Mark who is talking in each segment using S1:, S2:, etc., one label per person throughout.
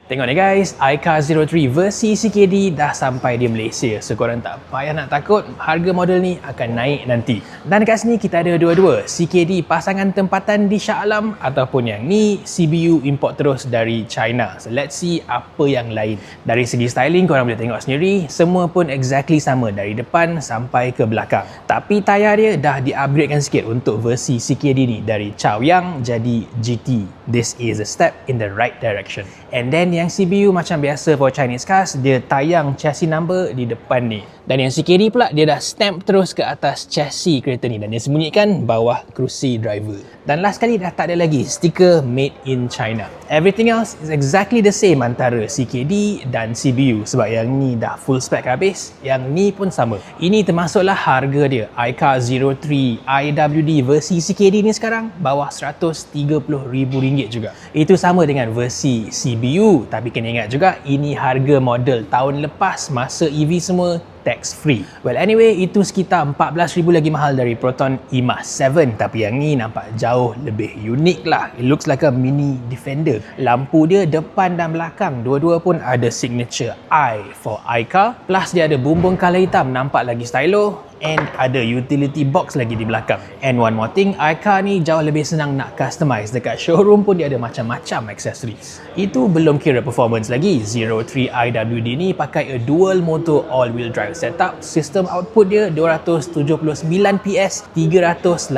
S1: Tengok ni guys, iCar 03 versi CKD dah sampai di Malaysia. So korang tak payah nak takut, harga model ni akan naik nanti. Dan dekat sini kita ada dua-dua, CKD pasangan tempatan di Shah Alam ataupun yang ni CBU import terus dari China. So let's see apa yang lain. Dari segi styling korang boleh tengok sendiri, semua pun exactly sama dari depan sampai ke belakang. Tapi tayar dia dah di-upgradekan sikit untuk versi CKD ni, dari Chaoyang jadi GT. This is a step in the right direction. And then yang CBU macam biasa for Chinese cars, dia tayang chassis number di depan ni. Dan yang CKD pula dia dah stamp terus ke atas chassis kereta ni dan dia sembunyikan bawah kerusi driver. Dan last kali dah tak ada lagi stiker made in China. Everything else is exactly the same antara CKD dan CBU, sebab yang ni dah full spec habis, yang ni pun sama. Ini termasuklah harga dia. iCar 03 IWD versi CKD ni sekarang bawah RM130,000 juga. Itu sama dengan versi CBU, tapi kena ingat juga ini harga model tahun lepas masa EV semua tax free. Well anyway, itu sekitar 14,000 lagi mahal dari Proton EMAS 7, tapi yang ni nampak jauh lebih unik lah. It looks like a mini Defender. Lampu dia depan dan belakang dua-dua pun ada signature I for iCar, plus dia ada bumbung color hitam nampak lagi stylo, and ada utility box lagi di belakang. And one more thing, iCar ni jauh lebih senang nak customize. Dekat showroom pun dia ada macam-macam accessories. Itu belum kira performance lagi. 03 IWD ni pakai a dual motor all-wheel drive setup. Sistem output dia 279 PS, 385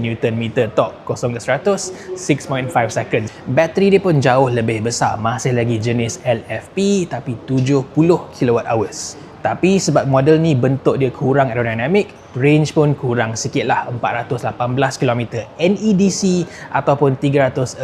S1: Nm torque, 0 ke 100 6.5 seconds. Bateri dia pun jauh lebih besar, masih lagi jenis LFP tapi 70 kWh. Tapi sebab model ni bentuk dia kurang aerodinamik, range pun kurang sikit lah, 418 km NEDC ataupun 365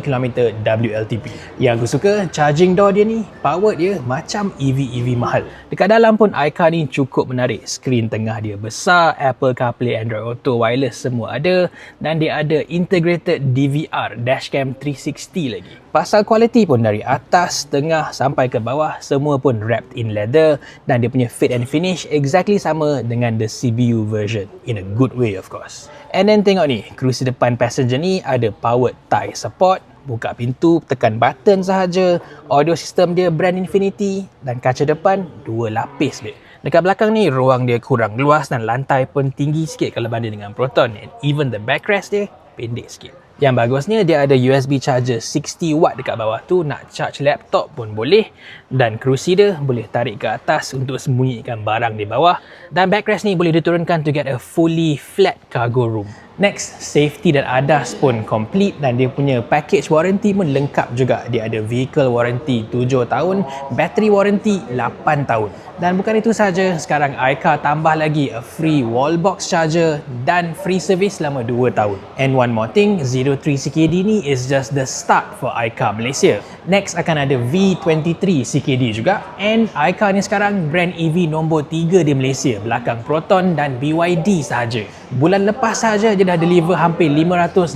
S1: km WLTP. Yang aku suka, charging door dia ni, power dia macam EV mahal. Dekat dalam pun iCar ni cukup menarik. Skrin tengah dia besar, Apple CarPlay, Android Auto, wireless semua ada, dan dia ada integrated DVR, dashcam 360 lagi. Pasal kualiti pun dari atas, tengah sampai ke bawah semua pun wrapped in leather, dan dia punya fit and finish exactly sama dengan the CBU version, in a good way of course. And then tengok ni, kerusi depan passenger ni ada powered thigh support, buka pintu tekan button sahaja, audio system dia brand Infinity, dan kaca depan 2 lapis dia. Dekat belakang ni ruang dia kurang luas dan lantai pun tinggi sikit kalau banding dengan Proton, and even the backrest dia pendek sikit. Yang bagusnya dia ada USB charger 60 watt dekat bawah tu, nak charge laptop pun boleh, dan kerusi dia boleh tarik ke atas untuk sembunyikan barang di bawah, dan backrest ni boleh diturunkan to get a fully flat cargo room. Next, safety dan ADAS pun complete, dan dia punya package warranty pun lengkap juga. Dia ada vehicle warranty 7 tahun, battery warranty 8 tahun. Dan bukan itu saja, sekarang iCar tambah lagi a free wall box charger dan free service selama 2 tahun. And one more thing, 03 CKD ni is just the start for iCar Malaysia. Next akan ada V23 CKD juga, and iCar ni sekarang brand EV nombor 3 di Malaysia, belakang Proton dan BYD sahaja. Bulan lepas sahaja dia dah deliver hampir 550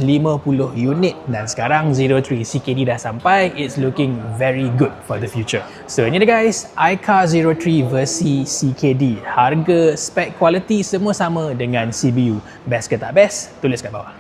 S1: unit, dan sekarang 03 CKD dah sampai. It's looking very good for the future. So ini dia guys, iCar 03 versi CKD. Harga, spek, quality semua sama dengan CBU. Best ke tak best? Tulis kat bawah.